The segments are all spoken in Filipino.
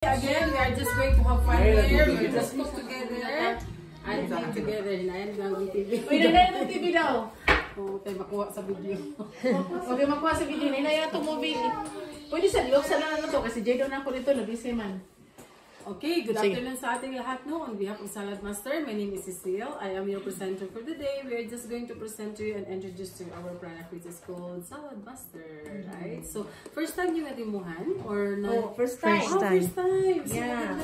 Again, we are just going to have fun here. We're just cook together. And eat together. Hinayan lang ang TV. Uy, nanayan ang TV daw. Okay, makuha sa video. Okay, makuha sa video. Nanayan itong movie. Pwede sa loob sa lang to kasi Jay daw na ako nito. Nabisi man. Okay, good afternoon sa ating lahat. No, on behalf of Salad Master, my name is Cecile. I am your presenter for the day. We are just going to present to you and introduce to you our product which is called Salad Master, right? So, first time yung natimuhan or na? Oh, first time. First time. So, yeah.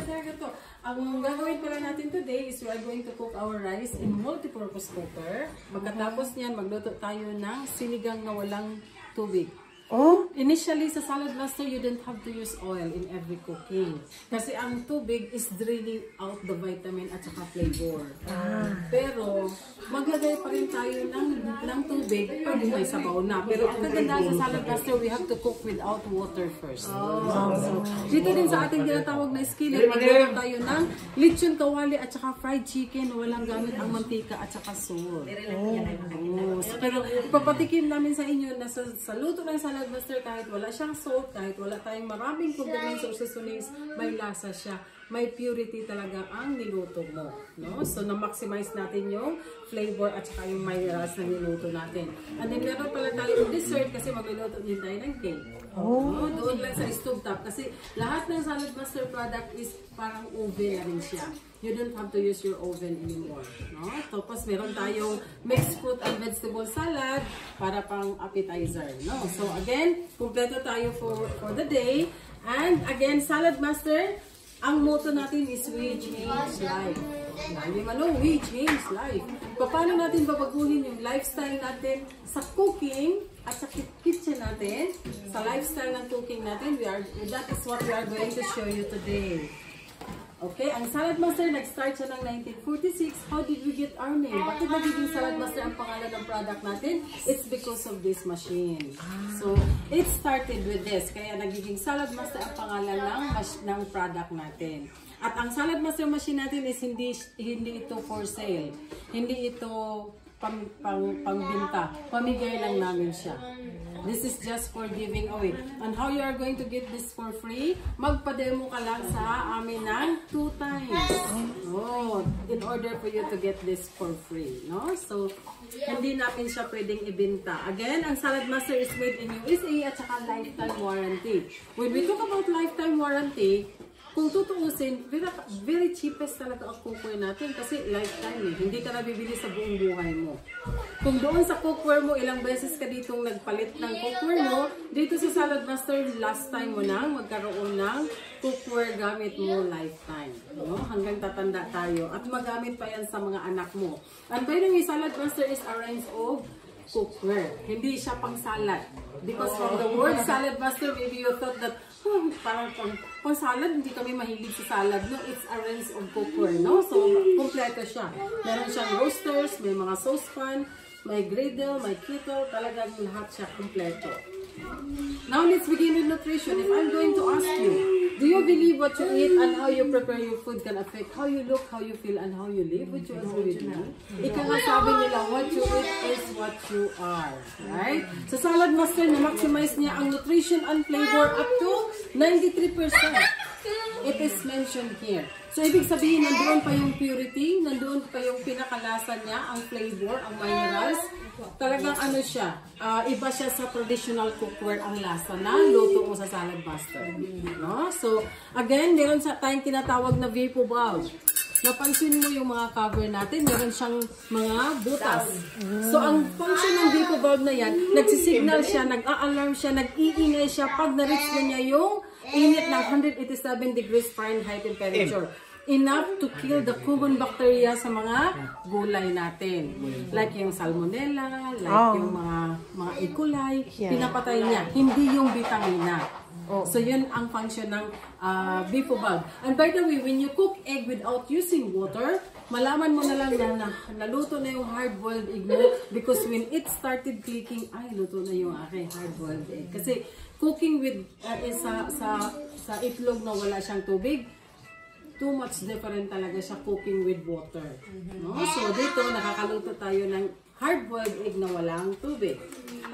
Ang gagawin pala natin today is we are going to cook our rice in multi-purpose cooker. Pagkatapos niyan, magluto tayo ng sinigang na walang tubig. Oh? Initially, sa Salad Master, you don't have to use oil in every cooking. Kasi ang tubig is draining out the vitamin at saka flavor. Pero, maglagay pa rin tayo ng tubig, pwede may sabaw na. Pero ang kagandahan sa Salad Master, we have to cook without water first. So, dito din sa ating tinatawag na skillet, maglagay tayo ng lechon kawali at saka fried chicken na walang gamit ang mantika at saka salt. Pero, papatikim namin sa inyo na sa luto ng Salad Master, kahit wala siyang salt, kahit wala tayong maraming condiments or seasonings, may lasa siya. May purity talaga ang niluto mo. No? So, na-maximize natin yung flavor at saka yung minerals na niluto natin. And then, meron pala tayong dessert kasi magluluto din tayo ng cake. No? Doon lang sa stove top. Kasi lahat ng Salad Master product is parang oven na rin siya. You don't have to use your oven anymore. No? Tapos, meron tayong mixed fruit and vegetable salad para pang appetizer. No? So, again, kumpleto tayo for the day. And again, Salad Master, ang motto natin is we change life. Lagi manong, we change life. Paano natin babaguhin yung lifestyle natin sa cooking at sa kitchen natin, sa lifestyle ng cooking natin, that is what we are going to show you today. Okay, ang Salad Master, nag-start siya ng 1946. How did we get our name? Bakit nagiging Salad Master ang pangalan ng product natin? It's because of this machine. So, it started with this. Kaya nagiging Salad Master ang pangalan ng product natin. At ang Salad Master machine natin is hindi ito for sale. Hindi ito pangbenta. Pamigay lang namin siya. This is just for giving away. And how you are going to get this for free? Magpa-demo ka lang sa amin ng 2 times. Oh, in order for you to get this for free. No? So, hindi namin siya pwedeng ibenta. Again, ang Salad Master is made in USA at saka lifetime warranty. When we talk about lifetime warranty, kung tutuusin, very cheapest talaga ang cookware natin kasi lifetime eh. Hindi ka nabibili sa buong buhay mo. Kung doon sa cookware mo, ilang beses ka ditong nagpalit ng cookware mo, dito sa Salad Master, last time mo nang magkaroon ng cookware gamit mo lifetime. No? Hanggang tatanda tayo. At magamit pa yan sa mga anak mo. And by the way, Salad Master is a range of cookware. Hindi siya pang salad. Because from the word Salad Master, maybe you thought that, parang pang salad, hindi kami mahilig sa salad. No, it's a range of cookware. No? So, kompleto siya. Meron siyang roasters, may mga saucepan, may griddle, may kettle, talagang lahat siya kompleto. Now, let's begin with nutrition. If I'm going to ask you, do you believe what you eat and how you prepare your food can affect how you look, how you feel, and how you live? Would you agree with me? Ika nga sabi nila, what you eat is what you are. Right? Sa Salad Master, na-maximize niya ang nutrition and flavor up to 93%. It is mentioned here. So, ibig sabihin, nandoon pa yung purity, nandoon pa yung pinakalasa niya, ang flavor, ang minerals. Talagang ano siya, iba siya sa traditional cookware ang lasa na luto mo sa Salad Master. No? So, again, meron tayong tinatawag na Vapo Valve. Napansin mo yung mga cover natin, meron siyang mga butas. So, ang function ng Vapo Valve na yan, nagsisignal siya, nag-a-alarm siya, nag-iingay siya pag na-reach na niya yung init ng 187 degrees Fahrenheit temperature. Enough to kill the common bacteria sa mga gulay natin. Like yung salmonella, like yung mga E. coli, pinapatay niya. Hindi yung vitamina. So, yun ang function ng Vapo Valve. And by the way, when you cook egg without using water, malaman mo na lang na naluto na yung hard-boiled egg mo because when it started clicking, ay, luto na yung aking hard-boiled egg. Kasi cooking with sa itlog na wala siyang tubig, too much different talaga siya cooking with water. No? So, dito, nakakaluto tayo ng hard-boiled egg na walang tubig.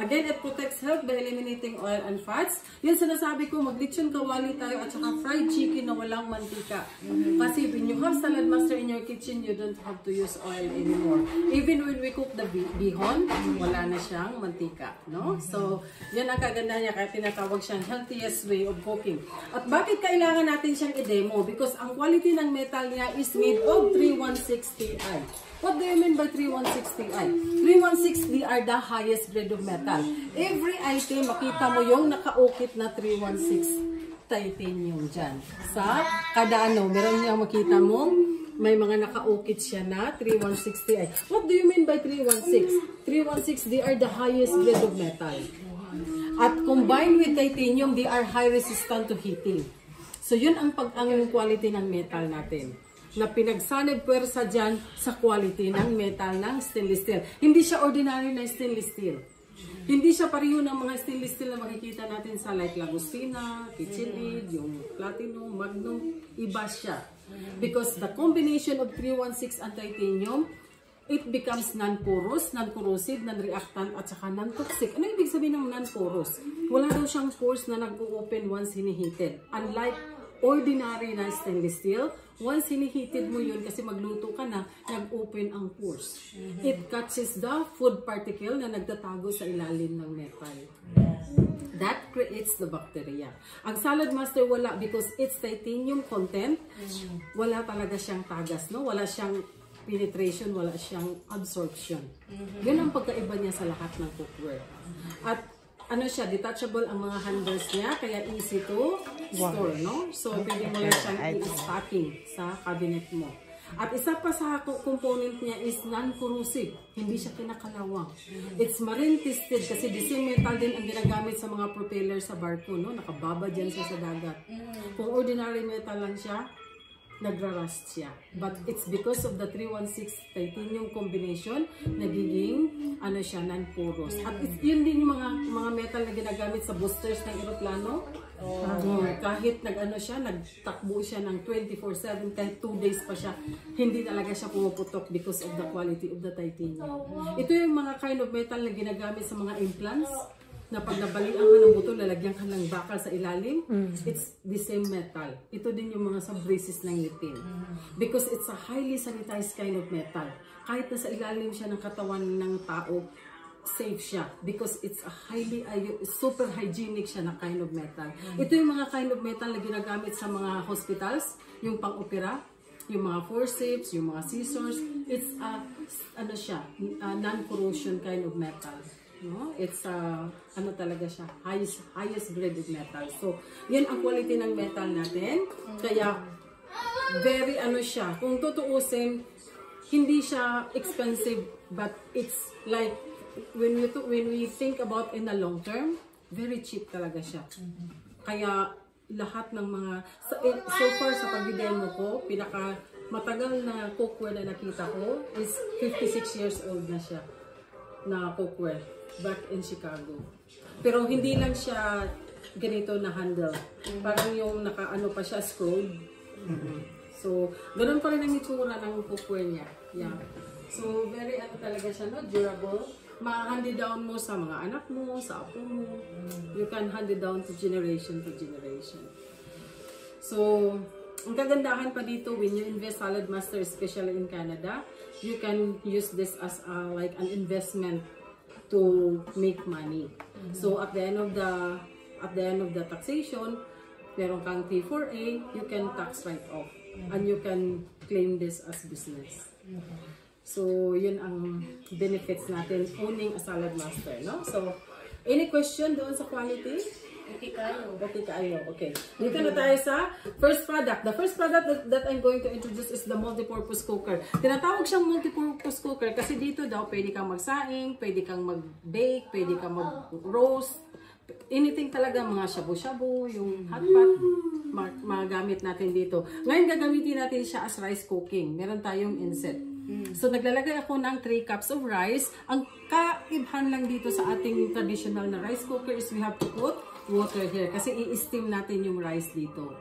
Again, it protects health by eliminating oil and fats. Yun sinasabi ko, maglitsyon kawali tayo at saka fried chicken na walang mantika. Kasi when you have Salad Master in your kitchen, you don't have to use oil anymore. Even when we cook the bihon, wala na siyang mantika. No? So, yan ang kaganda niya, kaya tinatawag siyang healthiest way of cooking. At bakit kailangan natin siyang i-demo? Because ang quality ng metal niya is made of 316 Ti. What do you mean by 316 Ti? 316 they are the highest grade of metal. Every item, makita mo yung nakaukit na 316 titanium dyan. Sa kada ano, meron niyang makita mo, may mga nakaukit siya na 316 Ti. What do you mean by 316? 316 they are the highest grade of metal. At combined with titanium, they are high resistant to heating. So yun ang quality ng metal natin. Na pinagsanib pwersa dyan sa quality ng metal ng stainless steel. Hindi siya ordinary na stainless steel. Hindi siya pareho ng mga stainless steel na makikita natin sa like Lagostina, KitchenAid, yung Platinum, Magnum. Iba siya. Because the combination of 316 and titanium, it becomes non-porous, non-corrosive, non-reactant, at saka non-toxic. Ano ibig sabihin ng non-porous? Wala daw siyang pores na nag-open once hiniheated. Unlike ordinary na stainless steel, once hiniheated mo yun kasi magluto ka na, nag-open ang pores. It catches the food particle na nagtatago sa ilalim ng metal. That creates the bacteria. Ang Salad Master wala because it's titanium content. Wala talaga siyang tagas, no? Wala siyang penetration, wala siyang absorption. Yun ang pagkaiba niya sa lahat ng cookware. At ano siya, detachable ang mga handles niya, kaya easy to store, no? So, pwede mo lang siyang i-stocking sa cabinet mo. At isa pa sa component niya is non-corrosive. Hindi siya kinakalawang. It's marine tested kasi the same metal din ang ginagamit sa mga propeller sa barko, no? Nakababa dyan siya sa dagat. Kung ordinary metal lang siya, nagra-rust siya. But it's because of the 316 titanium combination, nagiging ano siya, non-porous. At yun din yung mga metal na ginagamit sa boosters ng eroplano. Kahit nagtakbo siya ng 24/7, kahit 2 days pa siya, hindi talaga siya pumuputok because of the quality of the titanium. Ito yung mga kind of metal na ginagamit sa mga implants, na pag nabalian ka ng buto, lalagyan ka ng bakal sa ilalim, it's the same metal. Ito din yung mga sub-braces ng ngipin. Because it's a highly sanitized kind of metal. Kahit na sa ilalim siya ng katawan ng tao, safe siya. Because it's a highly, super hygienic siya na kind of metal. Ito yung mga kind of metal na ginagamit sa mga hospitals, yung pang-opera, yung mga forceps, yung mga scissors. It's a, non-corrosion kind of metal. No? It's ano talaga siya, highest grade of metal. So, yan ang quality ng metal natin. Kaya, very siya. Kung tutuusin, hindi siya expensive, but it's like, when we think about in the long term, very cheap talaga siya. Kaya, lahat ng mga, so far sa pag-demo ko, pinaka matagal na cookware na nakita ko is 56 years old na siya na cookware. Back in Chicago. Pero hindi lang siya ganito na handle. Parang yung nakaano pa siya, scrolled. So, ganoon pa rin ang itsura ng cookware niya. Yeah. So, very talaga siya, no? Durable. Ma-hand down mo sa mga anak mo, sa apo mo. You can hand it down to generation. So, ang kagandahan pa dito, when you invest Salad Master, especially in Canada, you can use this as like an investment to make money. So at the end of the taxation, meron kang T4A, you can tax write off and you can claim this as business. So yun ang benefits natin owning a Salad Master, no? So any question doon sa quality? Okay kayo. Okay. Dito na tayo sa first product. The first product that I'm going to introduce is the multipurpose cooker. Tinatawag siyang multipurpose cooker kasi dito daw pwede kang magsaing, pwede kang mag-bake, pwede kang mag-roast. Anything talaga, mga shabu-shabu, yung hot pot, magamit natin dito. Ngayon gagamitin natin siya as rice cooking. Meron tayong inset. So naglalagay ako ng 3 cups of rice. Ang kaibahan lang dito sa ating traditional na rice cooker is we have to put water here kasi i-steam natin yung rice dito.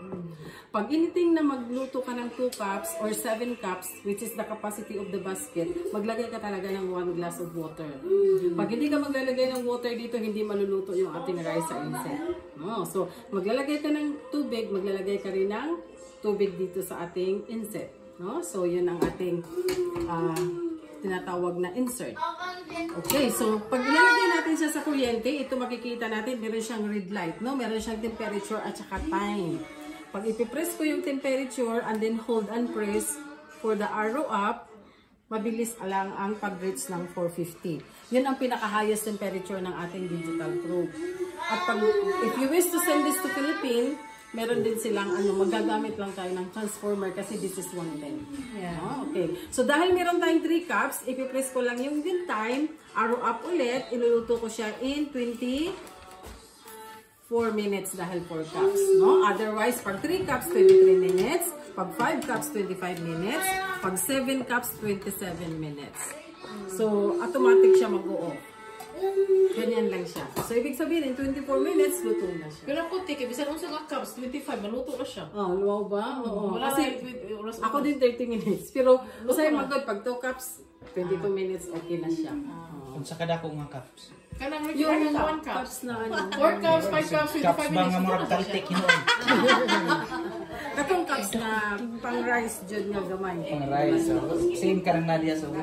Pag anything na magluto ka ng 2 cups or 7 cups, which is the capacity of the basket, maglagay ka talaga ng 1 glass of water. Pag hindi ka maglalagay ng water dito, hindi maluluto yung ating rice sa inset. No? So, maglalagay ka ng tubig, maglalagay ka rin ng tubig dito sa ating inset. No? So, yun ang ating tinatawag na insert. Okay, so pag ilalagay natin siya sa kuryente, ito makikita natin, meron siyang red light, no? Meron siyang temperature at saka time. Pag ipipress ko yung temperature and then hold and press for the arrow up, mabilis lang ang pag-reach ng 450. Yun ang pinaka-highest temperature ng ating digital probe. At pag, if you wish to send this to Philippines, meron din silang magagamit lang tayo ng transformer kasi this is 110. Yeah. Okay. So dahil meron tayong 3 cups, ipipress ko lang yung din time, arrow up ulit, iluluto ko siya in 24 minutes dahil 4 cups. No? Otherwise, pag 3 cups, 23 minutes. Pag 5 cups, 25 minutes. Pag 7 cups, 27 minutes. So, automatic siya mag-o-off. Ganyan lang siya. So, ibig sabihin, in 24 minutes, luto na siya. Pero puti, bisan kung sa cups, 25, maluto ka siya. Oh, luwaw ba? Oo. Wala Kasi, ako din 30 minutes. Pero, masaya magod, pag 2 cups, 22 minutes, okay na siya. Kung sa kada ko nga cups. Kanang Yung 1 cup. cups na 4 cups, 5 cups, 25 Cups ba minutes. nga mga taltik hinoon? Katong cups na pang rice dyan nga gamay. Pang rice. So, same ka ng Nadia. So,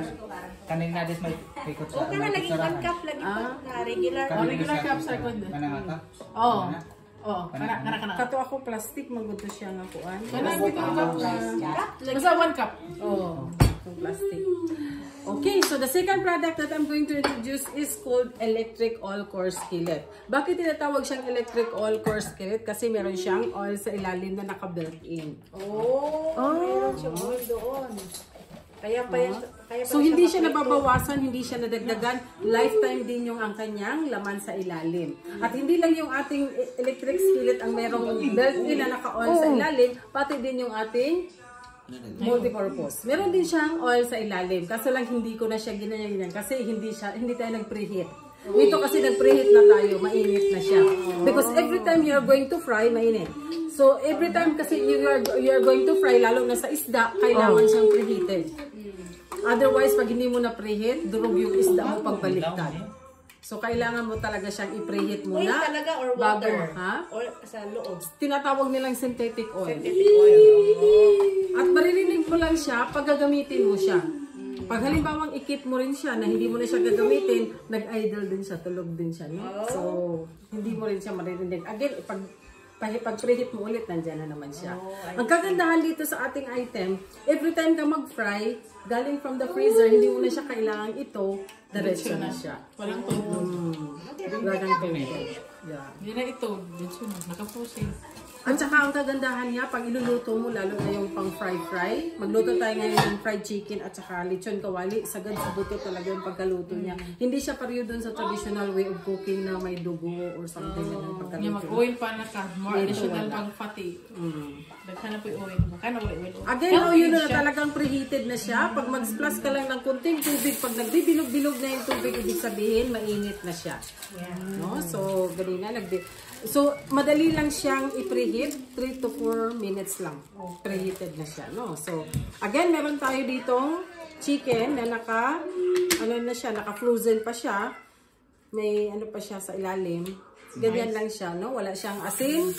kaning Nadia may pikot sa. Okay na, lagi 1 cup lagi pa. Regular. regular cups, I could. Kanang cup. Oo. Oo. Kana. Kato ako plastic, maguto siya nga kuan. Kana, bito cup. Basta 1 cup. Oh, itong plastic. Okay, so the second product that I'm going to introduce is called electric oil core skillet. Bakit tinatawag siyang electric oil core skillet? Kasi meron siyang oil sa ilalim na naka-built-in. Meron siyang oil doon. Kaya pa yan. So hindi siya nababawasan, hindi siya nadagdagan. Lifetime din yung ang kanyang laman sa ilalim. At hindi lang yung ating electric skillet ang merong built-in na naka-oil sa ilalim, pati din yung ating multi-purpose. Meron din siyang oil sa ilalim. Kaso lang hindi ko na siya ginanyan kasi hindi tayo nag-preheat. Dito kasi nag-preheat na tayo, mainit na siya. Because every time you are going to fry, mainit. So every time kasi you are going to fry, lalo na sa isda, kailangan siyang preheated. Otherwise, pag hindi mo na preheat, durog yung isda mo pagbaliktad. So, kailangan mo talaga siyang i-preheat muna. Oil talaga or water? Ha? Oil sa loob. Tinatawag nilang synthetic oil. Synthetic oil. At maririnig mo lang siya pag gagamitin mo siya. Pag halimbawang i-keep mo rin siya na hindi mo na siya gagamitin, nag-idle din siya, tulog din siya. No? So, hindi mo rin siya maririnig. Again, pag preheat mo ulit, nandyan na naman siya. Ang kagandahan dito sa ating item, every time ka mag-fry, galing from the freezer, hindi mo na siya kailangan ito, diretso na siya. Walang todo. Walang todo. Yeah. Hindi na ito. Dito na. Nakapusin. At saka ang kagandahan niya, pag iluluto mo, lalo na yung pang fry, magluto tayo ngayon ng fried chicken at saka lechon kawali, sagad sa buto talaga yung pagkaluto niya. Hindi siya pareho dun sa traditional way of cooking na may dugo or something na Yung pagkaluto. mag-oil pa na ka. More additional pang fatty. Daghan na po yung oil. Baka na oil. Again, yun na talagang preheated na siya. Pag mag-splash ka lang ng kunting tubig, pag nagbibilog-bilog na yung tubig, ibig sabihin, mainit na siya. No? So, ganina, so, madali lang siyang i-preheat. 3 to 4 minutes lang. Preheated na siya. No? So, again, meron tayo ditong chicken na naka-frozen pa siya. May ano pa siya sa ilalim. Ganyan lang siya. No? Wala siyang asin.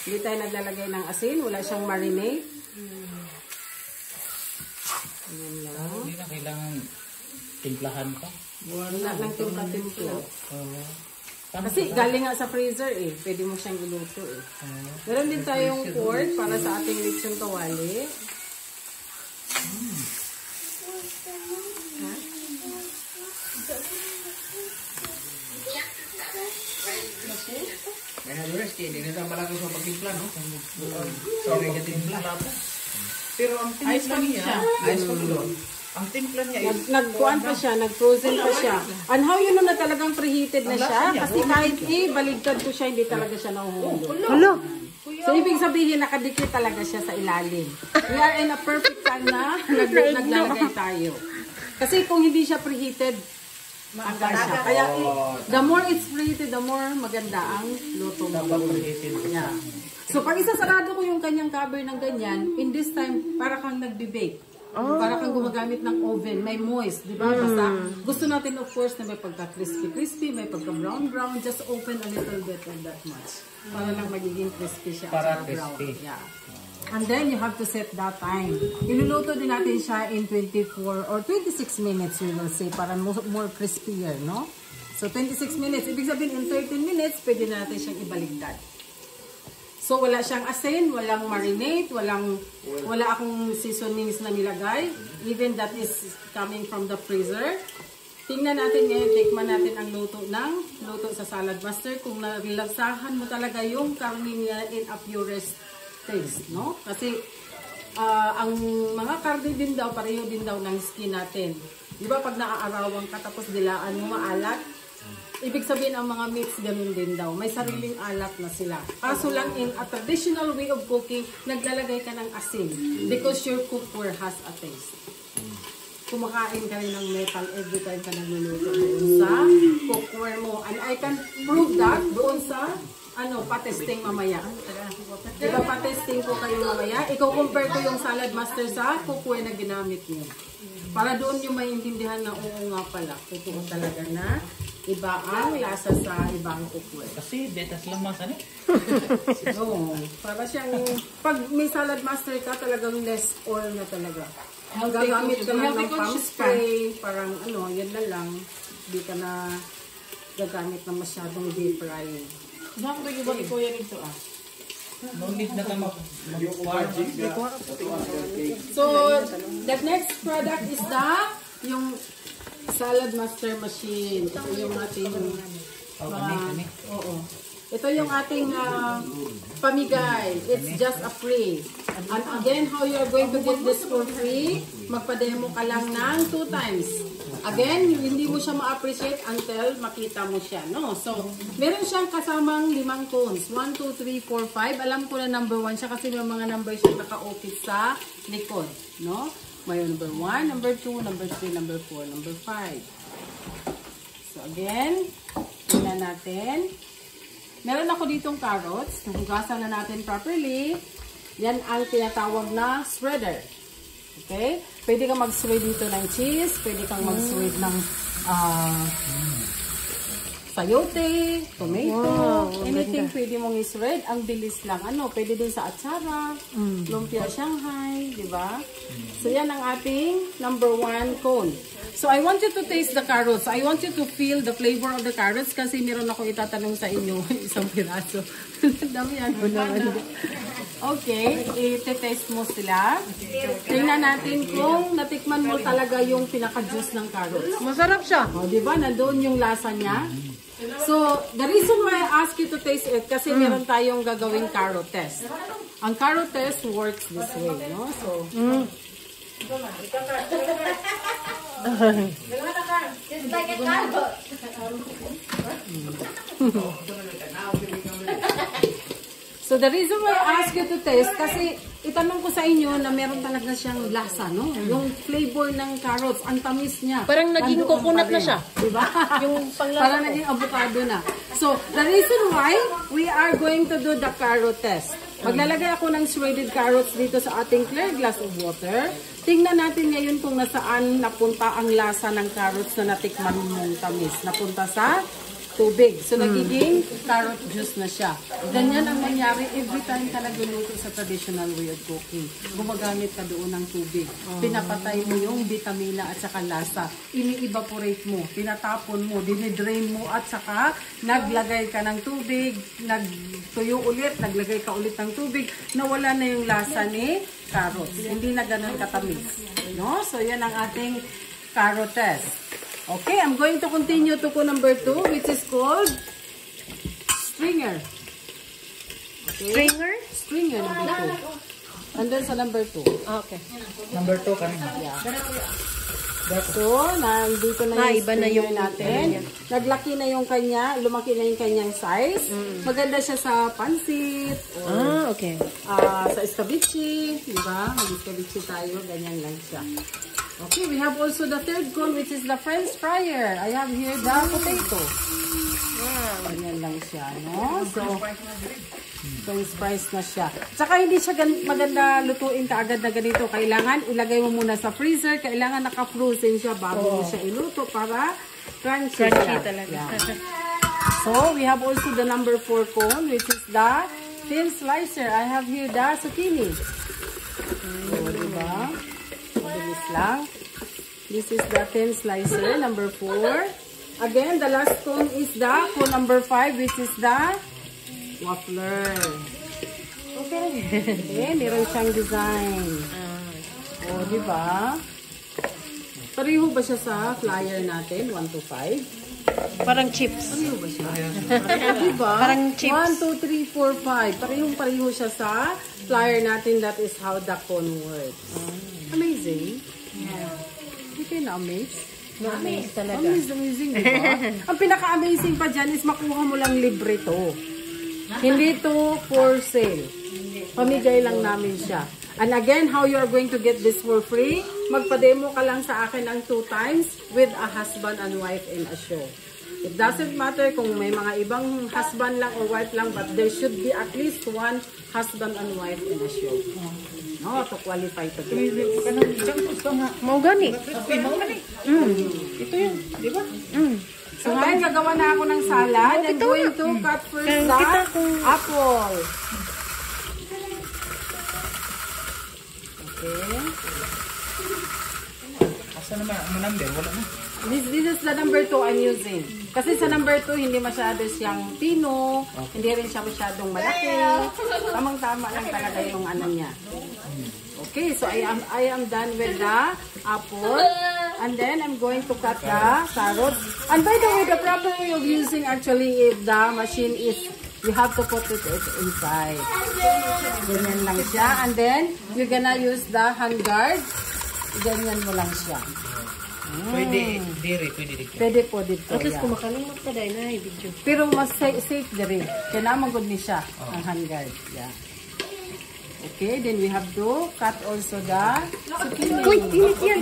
Hindi tayo naglalagay ng asin. Wala siyang marinade. Ganyan lang. Hindi na kailangan timplahan pa. Wala lang timpla-timpla. Kasi galing nga sa freezer eh. Pwede mo siyang iluto eh. Meron din tayong pork para sa ating lechon kawali. Kaya Lores, hindi na malaki sa pagtimpla, no? So, may timpla. Pero ang timpla niya, ayos ko doon. Ang timpla niya is... Nagkuhan pa siya, nag-frozen pa siya. And how you know na talagang preheated na siya? Kasi kahit baligtad ko siya, hindi talaga siya nahuhulog. So, ibig sabihin, nakadikit talaga siya sa ilalim. We are in a perfect time na naglalagay tayo. Kasi kung hindi siya preheated, Hanggang siya. Kaya the more it's pretty, the more maganda ang luto mo. Yeah. So pag isasarado ko yung kanyang cover ng ganyan, in this time, para kang nagbe-bake. Para kang gumagamit ng oven, may moist, di ba? Basta gusto natin of course na may pagka-crispy, may pagka-brown, just open a little bit of that much. Para lang magiging crispy siya. Para brown. crispy. Yeah. And then you have to set that time. Iluluto din natin siya in 24 or 26 minutes, we will say, para more crispier, no? So 26 minutes, ibig sabihin in 13 minutes, pwede natin siyang ibaligtad. So, wala siyang asin, walang marinate, wala akong seasonings na nilagay. Even that is coming from the freezer. Tingnan natin ngayon, tikman natin ang luto sa Salad Master. Kung nalasahan mo talaga yung karne niya in a purest taste, no? Kasi, ang mga karne din daw, pareho din daw ng skin natin. Di ba pag naaarawan ka tapos dilaan mo maalat, ibig sabihin ang mga meats ganun din daw. May sariling alat na sila. Kaso lang in a traditional way of cooking, naglalagay ka ng asin because your cookware has a taste. Kumakain ka rin ng metal every time ka nagluluto doon sa cookware mo. And I can prove that doon sa pa-testing mamaya. Diba pa-testing ko kayo mamaya? Iko-compare ko yung Salad Master sa cookware na ginamit niyo. Para doon yung maintindihan na oo nga pala. Totoo talaga na iba ang lasa sa ibang cookware. Kasi betas lang mas ano? Oo. Para siyang, pag may Salad Master ka, talagang less oil na talaga. Gagamit ka lang ng pump spray, parang yan na lang. Hindi ka na gagamit na masyadong deep frying. Saan ko yung balik ko yan ito No need na ka mag-part. So, the next product is yung Salad Master machine. Ito yung ating Ito yung ating pamigay. It's just a free. And again, how you are going to get this for free? Magpa-demo ka lang ng 2 times. Again, hindi mo siya ma-appreciate until makita mo siya, no? So, meron siyang kasamang 5 cones. 1, 2, 3, 4, 5. Alam ko na number 1 siya kasi may mga number siya naka-okit sa likod, no? May number 1, number 2, number 3, number 4, number 5. So, again, tingnan natin. Meron ako ditong carrots. Nahugasan na natin properly. Yan ang tinatawag na shredder. Okay? Pwede kang mag-shred dito ng cheese. Pwede kang mag-shred ng sayote, tomato, anything pwede mong i-shred. Ang bilis lang. Pwede din sa atsara, lumpia Shanghai, di ba? So, yan ang ating number 1 cone. So, I want you to taste the carrots. I want you to feel the flavor of the carrots kasi meron ako itatanong sa inyo isang piraso. Damihan mo naman. Okay, i-taste mo sila. Tingnan natin kung natikman mo talaga yung pinaka-juice ng carrots. Masarap siya. O, di ba? Nandoon yung lasa niya. So, the reason why I ask you to taste it kasi meron tayong gagawing carrot test. Ang carrot test works this way, no? So, Just like a carrot. So, the reason why I ask you to taste, kasi itanong ko sa inyo na meron talaga siyang lasa, no? Yung flavor ng carrots, ang tamis niya. Parang naging Nandoon coconut pa na rin. siya. Diba? Yung panglasa Parang ko. naging avocado na. So, the reason why we are going to do the carrot test. Maglalagay ako ng shredded carrots dito sa ating clear glass of water. Tingnan natin ngayon kung nasaan napunta ang lasa ng carrots na natikman mong tamis. Napunta sa tubig. So, nagiging carrot juice na siya. Ganyan ang nangyari every time ka nagluluto sa traditional way of cooking. Gumagamit ka doon ng tubig. Pinapatay mo yung vitamina at saka lasa. Ini-evaporate mo. Pinatapon mo. Dinidrain mo at saka naglagay ka ng tubig. Nagtuyo ulit. Naglagay ka ulit ng tubig. Nawala na yung lasa ni carrots. Hindi na ganun katamis. No? So, yan ang ating carrot test. Okay, I'm going to continue to number 2, which is called stringer. Okay? Stringer? Stringer number 2. And then sa number 2. Okay. Number 2 kanina. Yeah. So, nandito na yung iba na yung natin. Naglaki na yung kanya, lumaki na yung kanyang size. Maganda siya sa pansit. Okay. Sa escabeche, di ba? Mag-escabeche tayo, ganyan lang siya. Okay, we have also the third cone, which is the French fryer. I have here the potato. Ganyan lang siya, no? So, French fries na siya. Tsaka hindi siya maganda lutuin kaagad na ganito. Kailangan ilagay mo muna sa freezer. Kailangan naka-frozen siya bago mo siya iluto para crunchy siya. talaga. Yeah. So, we have also the number 4 cone, which is the thin slicer. I have here the zucchini. So, diba? Mabilis lang. This is the thin slicer, number 4. Again, the last cone is the cone number 5, which is the waffler. Okay. Okay, meron siyang design. O, diba? Pareho ba siya sa flyer natin? 1 to 5? Parang chips. Pareho ba siya? Diba? Parang chips. 1, 2, 3, 4, 5. Parehong-pareho siya sa flyer natin. That is how the cone works. Amazing. Yeah. Hindi kayo na-amaze? Amaze talaga. Amazing, diba? Ang pinaka-amazing pa dyan is makuha mo lang libre to. Hindi to for sale. Pamigay lang namin siya. And again, how you are going to get this for free? Magpa-demo ka lang sa akin ng 2 times with a husband and wife in a show. It doesn't matter kung may mga ibang husband lang or wife lang, but there should be at least 1 husband and wife in a show. No, to qualify to get this. Mau gani. Ito yun, di ba? So ngayon, gagawa na ako ng salad. I'm going to cut first the apple. Okay. Asa naman, ang number, wala na. This is the number 2 I'm using. Kasi sa number 2, hindi masyado siyang pino, hindi rin siya masyadong malaki. Tamang-tama lang talaga yung ano niya. Okay, so I am done with the apple. And then I'm going to cut the carrots. And by the way, the proper way of using actually if the machine is, you have to put it inside. Ganyan lang siya. And then, you're gonna use the handguard. Ganyan mo lang siya. Pwede, diri, pwede dito. Pwede po dito. At least Yeah. kung makalunod ka dahil na video. Pero mas safe din. Kaya naman good ni siya ang handguard. Yeah. Okay, then we have to cut also the zucchini. Uy, init yan.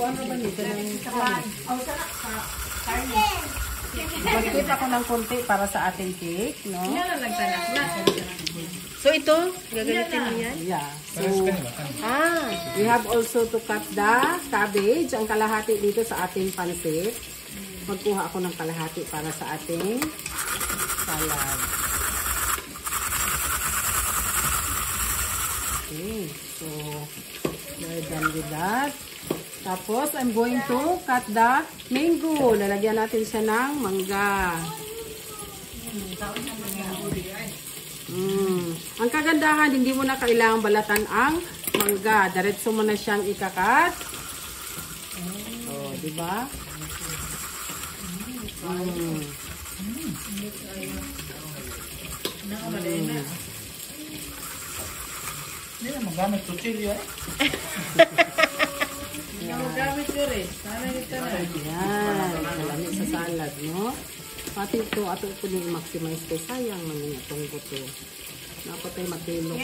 Ano ba nito? Mag-keep ako ng konti para sa ating cake, no? So ito, gagalitin mo yan? Yeah. So, we have also to cut the cabbage. Ang kalahati dito sa ating pansit. Magkuha ako ng kalahati para sa ating salad. Okay. So, we're done with that. Tapos, I'm going to cut the mango. Lalagyan natin siya ng mangga. Ang kagandahan, hindi mo na kailangang balatan ang mangga. Diretso mo na siyang ikakat. Oh, di ba? Hindi na magamit tutsilyo eh. Yan. Malamit sa salad, no? Pati ito, ato ito din i-maximize ko. Sayang man yung itong buto. Napatay matilok.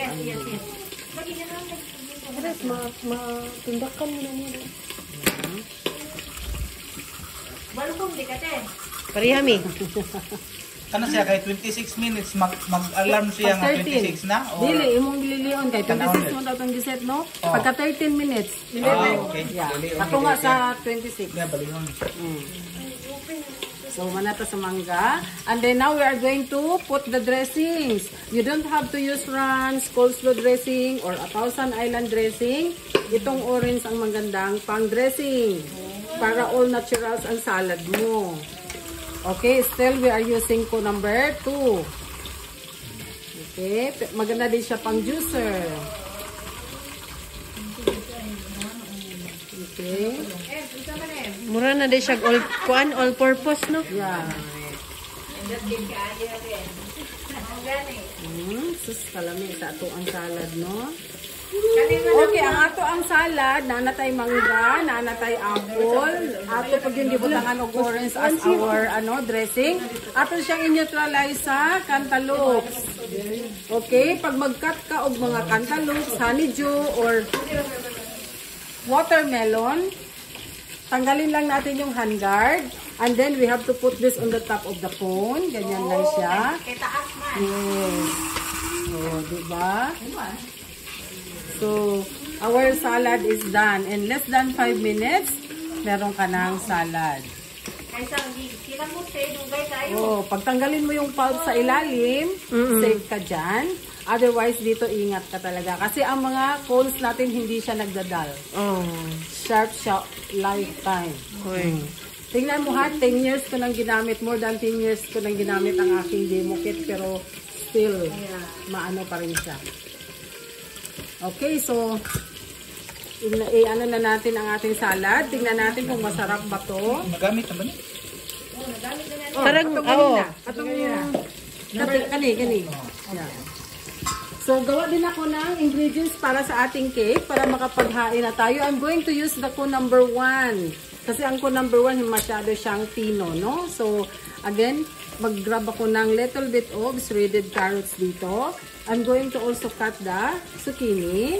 Aras, matindakan mo na niya. Balukong di ka te. Parihami. Kana siya kay 26 minutes mag-alarm siya nga 26 na or Dili, imong lilion kay 26 mo daw itong giset, no? Pagka 13 minutes. okay. Yeah. Ako nga sa 26. Yeah, balihon. So, manata sa mangga. And then now we are going to put the dressings. You don't have to use Rans, coleslaw dressing, or 1,000 Island dressing. Itong orange ang magandang pang-dressing. Para all naturals ang salad mo. Okay, still we are using ko number 2. Okay, maganda din siya pang juicer. Okay. Mura na din siya all purpose, no? Yeah. Sus, kalami sa ato ang salad, no? Okay, ang ato ang salad, nanatay mangga, nanatay apple, ato pag yung dibutangan og orange as our dressing, ato siyang i-neutralize sa cantaloupes. Okay, pag mag-cut ka og mga cantaloupes, honeydew, or watermelon, tanggalin lang natin yung handguard, and then we have to put this on the top of the cone. Ganyan lang siya. Itaas man. Yes. So, diba? So, our salad is done. In less than 5 minutes, meron ka ng salad. Kaysa, kila mo siya, dugay tayo. Oh, pagtanggalin mo yung pulp sa ilalim, safe ka dyan. Otherwise, dito ingat ka talaga. Kasi ang mga coals natin, hindi siya nagdadal. Sharp siya lifetime. Tingnan mo ha, 10 years ko nang ginamit. More than 10 years ko nang ginamit ang aking demo kit. Pero still, maano pa rin siya. Okay, so ano na natin ang ating salad. Tingnan natin kung masarap ba to. Magamit na ba niya? Parang, kani. Yeah. So, gawa din ako ng ingredients para sa ating cake para makapaghain na tayo. I'm going to use the cone number 1. Kasi ang cone number 1, masyado siyang pino, no? So, again, mag-grab ako ng little bit of shredded carrots dito. I'm going to also cut the zucchini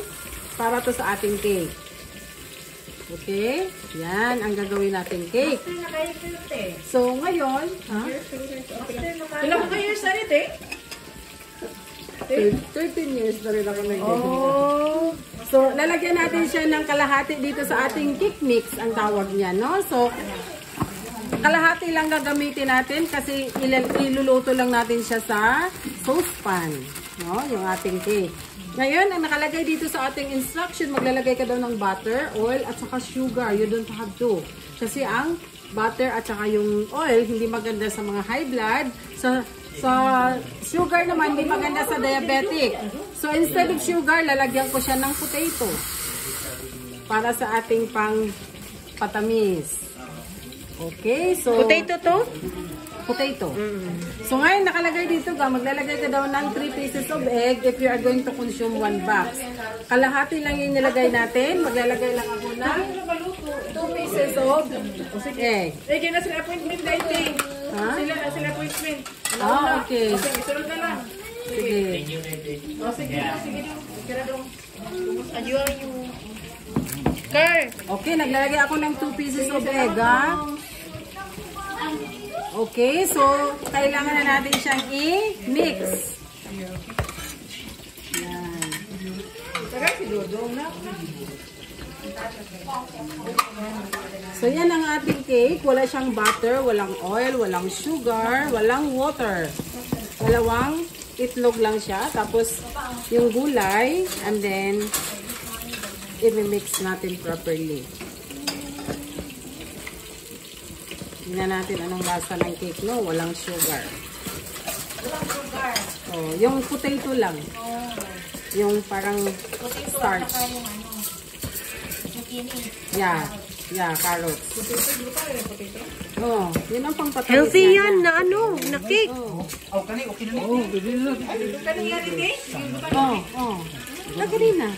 para to sa ating cake. Okay? Yan ang gagawin nating cake. So, ngayon, Ilang mga years na rin, eh? 13 years na rin ako nag-ganyan. So, lalagyan natin siya ng kalahati dito sa ating cake mix, ang tawag niya, no? So, kalahati lang gagamitin natin kasi iluluto lang natin siya sa saucepan, no? Yung ating cake. Ngayon, ang nakalagay dito sa ating instruction, maglalagay ka daw ng butter, oil, at saka sugar. You don't have to. Kasi ang butter at saka yung oil, hindi maganda sa mga high blood. Sa sugar naman, hindi maganda sa diabetic. So, instead of sugar, lalagyan ko siya ng potato. Para sa ating pang patamis. Okay, so... Potato to? Potato. So, ngayon, nakalagay dito ka, maglalagay ka daw ng 3 pieces of egg if you are going to consume 1 box. Kalahati lang yung nilagay natin. Maglalagay lang ako ng 2 pieces of egg. Sige na sila appointment dating. Ha? Sila appointment. Okay. Okay, isunod na lang. Sige. Sige. Kira dong. Ayun yung... Car! Okay, naglalagay ako ng 2 pieces of egg, ha? Okay, so, kailangan na natin siyang i-mix. Yan. Tagay si Dodong na. So, yan ang ating cake. Wala siyang butter, walang oil, walang sugar, walang water. 2 itlog lang siya. Tapos, yung gulay, and then, i-mix natin properly. Tingnan natin anong lasa ng cake, no? Walang sugar. Walang sugar. Oh, yung potato lang. Yung parang starch. Saka yung zucchini. Yeah, carrots. Oh, yun ang pangpatamis. Healthy yan na na cake. Oh, kani, okay na niya. Oh. Lagi rin na.